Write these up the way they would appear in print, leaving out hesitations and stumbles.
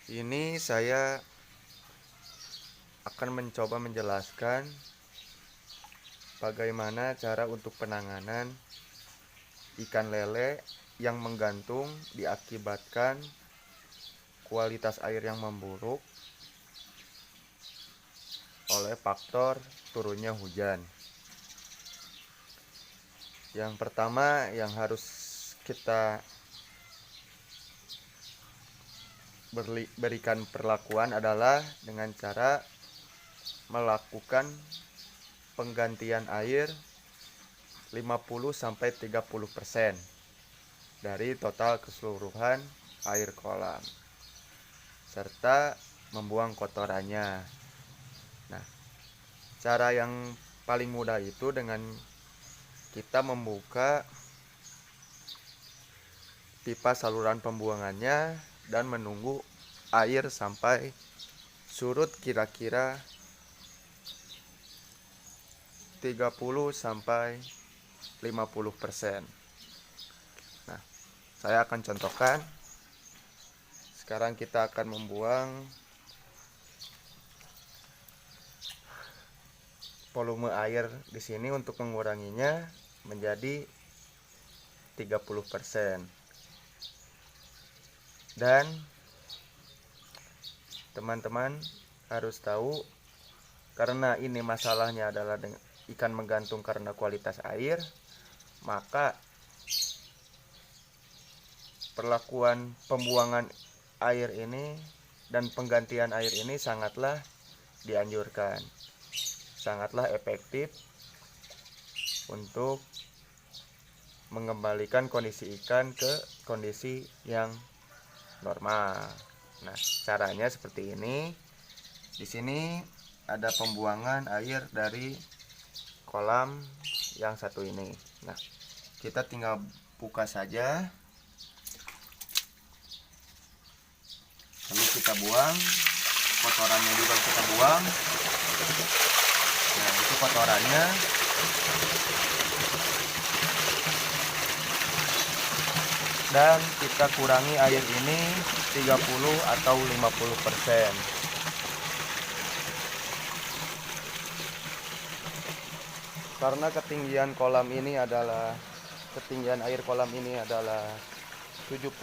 Ini saya akan mencoba menjelaskan bagaimana cara untuk penanganan ikan lele yang menggantung diakibatkan kualitas air yang memburuk oleh faktor turunnya hujan. Yang pertama yang harus kita berikan perlakuan adalah dengan cara melakukan penggantian air 50-30% dari total keseluruhan air kolam serta membuang kotorannya. Nah, cara yang paling mudah itu dengan kita membuka pipa saluran pembuangannya dan menunggu air sampai surut kira-kira 30-50%. Nah, saya akan contohkan. Sekarang kita akan membuang volume air di sini untuk menguranginya menjadi 30%. Dan teman-teman harus tahu, karena ini masalahnya adalah dengan ikan menggantung karena kualitas air, maka perlakuan pembuangan air ini dan penggantian air ini sangatlah dianjurkan, sangatlah efektif untuk mengembalikan kondisi ikan ke kondisi yang normal. Nah, caranya seperti ini. Di sini ada pembuangan air dari kolam yang satu ini. Nah, kita tinggal buka saja. Lalu kita buang, kotorannya juga kita buang. Nah, itu kotorannya. Dan kita kurangi air ini 30 atau 50%. Karena ketinggian air kolam ini adalah 70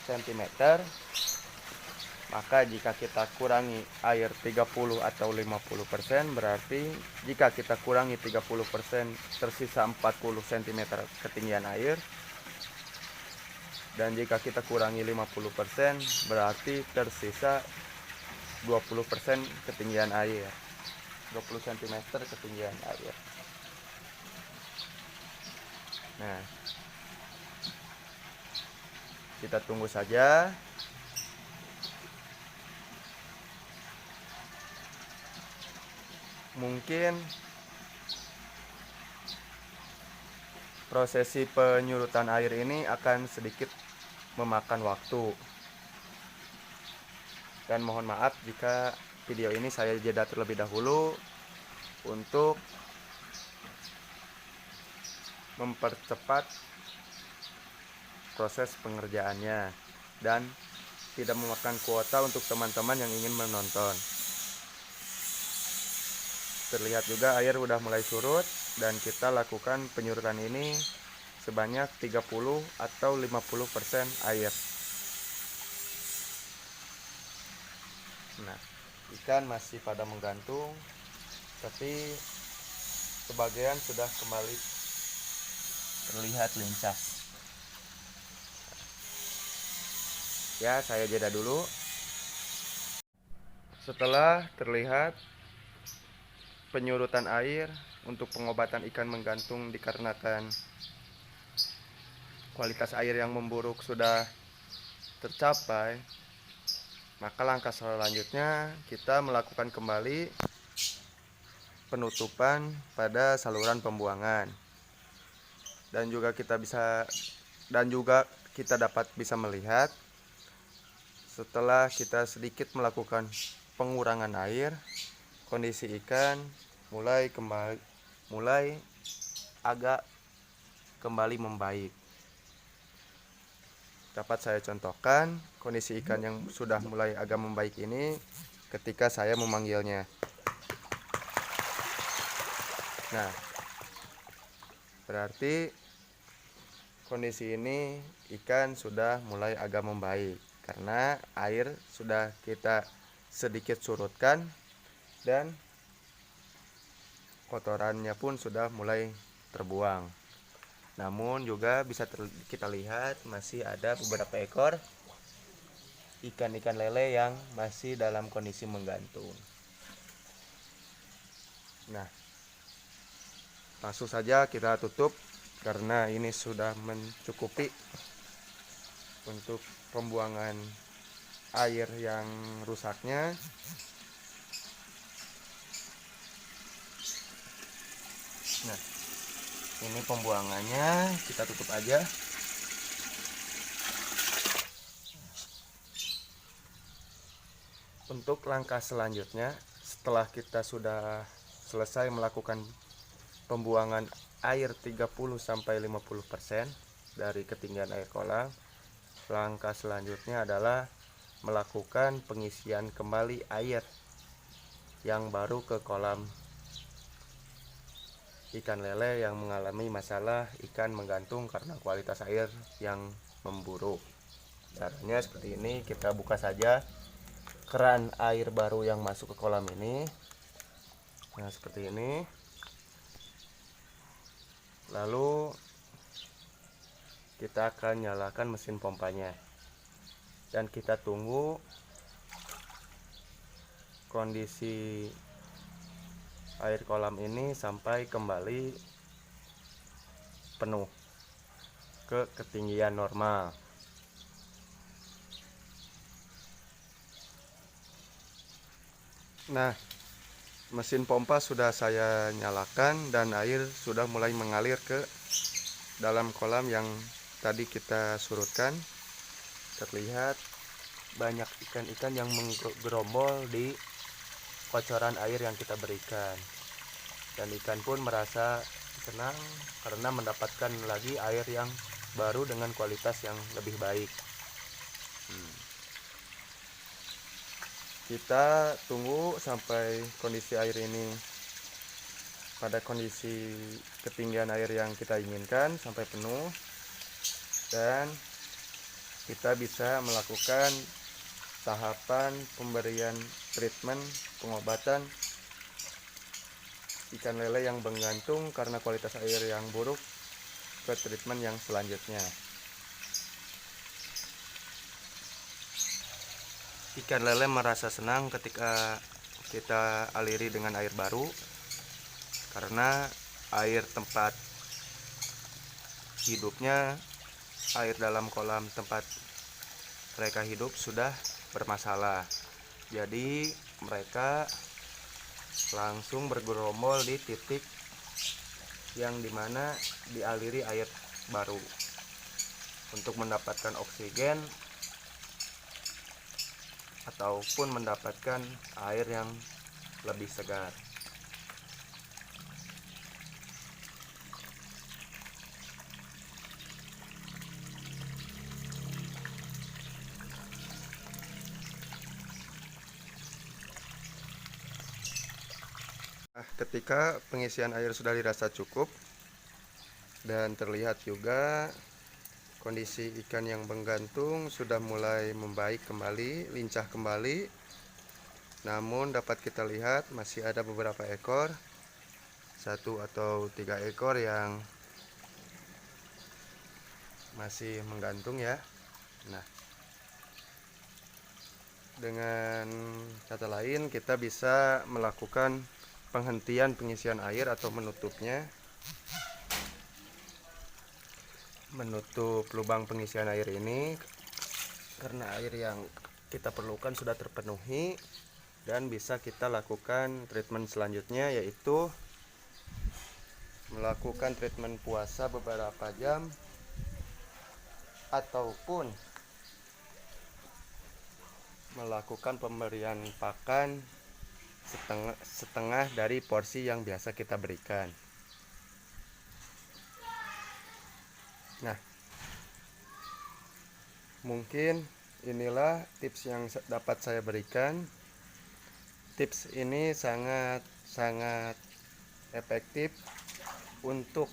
cm, maka jika kita kurangi air 30 atau 50%, berarti jika kita kurangi 30%, tersisa 40 cm ketinggian air. Dan jika kita kurangi 50%, berarti tersisa 20% ketinggian air, 20 cm ketinggian air. Nah, kita tunggu saja. Mungkin prosesi penyurutan air ini akan sedikit memakan waktu. Dan mohon maaf jika video ini saya jeda terlebih dahulu untuk mempercepat proses pengerjaannya dan tidak memakan kuota untuk teman-teman yang ingin menonton. Terlihat juga air udah mulai surut dan kita lakukan penyurutan ini sebanyak 30 atau 50% air. Nah, ikan masih pada menggantung, tapi sebagian sudah kembali terlihat lincah. Ya, saya jeda dulu. Setelah terlihat penyurutan air untuk pengobatan ikan menggantung dikarenakan kualitas air yang memburuk sudah tercapai, maka langkah selanjutnya kita melakukan kembali penutupan pada saluran pembuangan. Dan juga kita dapat bisa melihat setelah kita sedikit melakukan pengurangan air, kondisi ikan mulai agak kembali membaik. dapat saya contohkan kondisi ikan yang sudah mulai agak membaik ini ketika saya memanggilnya. Nah, berarti kondisi ini ikan sudah mulai agak membaik karena air sudah kita sedikit surutkan dan kotorannya pun sudah mulai terbuang. Namun juga bisa kita lihat masih ada beberapa ekor ikan-ikan lele yang masih dalam kondisi menggantung. Nah, langsung saja kita tutup karena ini sudah mencukupi untuk pembuangan air yang rusaknya. Nah, ini pembuangannya, kita tutup aja. Untuk langkah selanjutnya, setelah kita sudah selesai melakukan pembuangan air 30-50% dari ketinggian air kolam, langkah selanjutnya adalah melakukan pengisian kembali air yang baru ke kolam ikan lele yang mengalami masalah ikan menggantung karena kualitas air yang memburuk. Caranya seperti ini, kita buka saja keran air baru yang masuk ke kolam ini. Nah, seperti ini. Lalu kita akan nyalakan mesin pompanya dan kita tunggu kondisi air kolam ini sampai kembali penuh ke ketinggian normal. Nah, mesin pompa sudah saya nyalakan dan air sudah mulai mengalir ke dalam kolam yang tadi kita surutkan. Terlihat banyak ikan-ikan yang menggerombol di kocoran air yang kita berikan, dan ikan pun merasa senang karena mendapatkan lagi air yang baru dengan kualitas yang lebih baik. Kita tunggu sampai kondisi air ini pada kondisi ketinggian air yang kita inginkan sampai penuh, dan kita bisa melakukan tahapan pemberian treatment pengobatan ikan lele yang menggantung karena kualitas air yang buruk ke treatment yang selanjutnya. Ikan lele merasa senang ketika kita aliri dengan air baru karena air tempat hidupnya, air dalam kolam tempat mereka hidup sudah bermasalah. Jadi mereka langsung bergerombol di titik yang dimana dialiri air baru untuk mendapatkan oksigen ataupun mendapatkan air yang lebih segar. Ketika pengisian air sudah dirasa cukup dan terlihat juga kondisi ikan yang menggantung sudah mulai membaik kembali, lincah kembali, namun dapat kita lihat masih ada beberapa ekor, 1 atau 3 ekor yang masih menggantung ya. Nah, dengan kata lain kita bisa melakukan penghentian pengisian air atau menutupnya, menutup lubang pengisian air ini karena air yang kita perlukan sudah terpenuhi, dan bisa kita lakukan treatment selanjutnya, yaitu melakukan treatment puasa beberapa jam ataupun melakukan pemberian pakan setengah dari porsi yang biasa kita berikan. Nah, Mungkin inilah tips yang dapat saya berikan. Tips ini sangat efektif untuk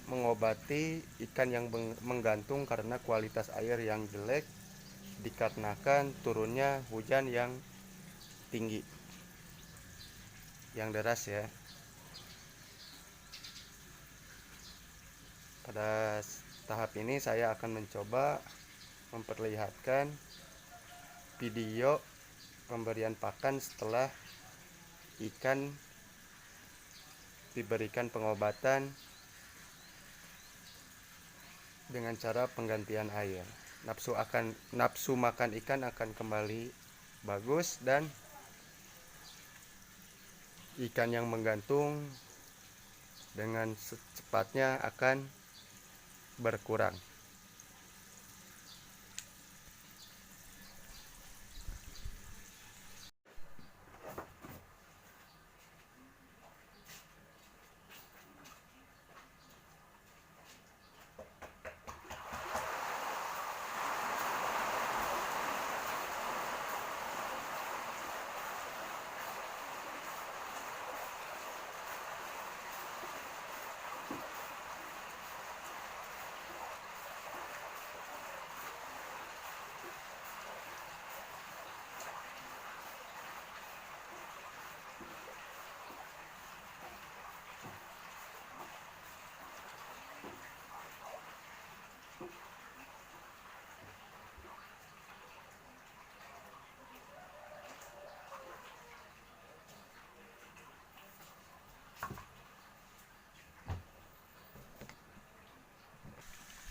mengobati ikan yang menggantung karena kualitas air yang jelek dikarenakan turunnya hujan yang tinggi, yang deras ya. Pada tahap ini saya akan mencoba memperlihatkan video pemberian pakan setelah ikan diberikan pengobatan dengan cara penggantian air. Nafsu makan ikan akan kembali bagus dan ikan yang menggantung dengan secepatnya akan berkurang.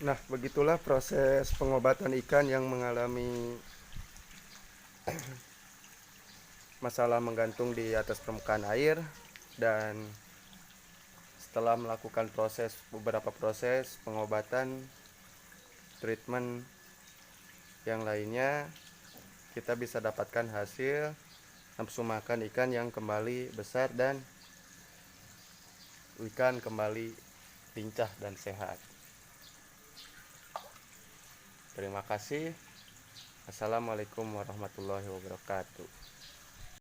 Nah, begitulah proses pengobatan ikan yang mengalami masalah menggantung di atas permukaan air. Dan setelah melakukan beberapa proses pengobatan, treatment yang lainnya, kita bisa dapatkan hasil nafsu makan ikan yang kembali besar dan ikan kembali lincah dan sehat. Terima kasih. Assalamualaikum warahmatullahi wabarakatuh.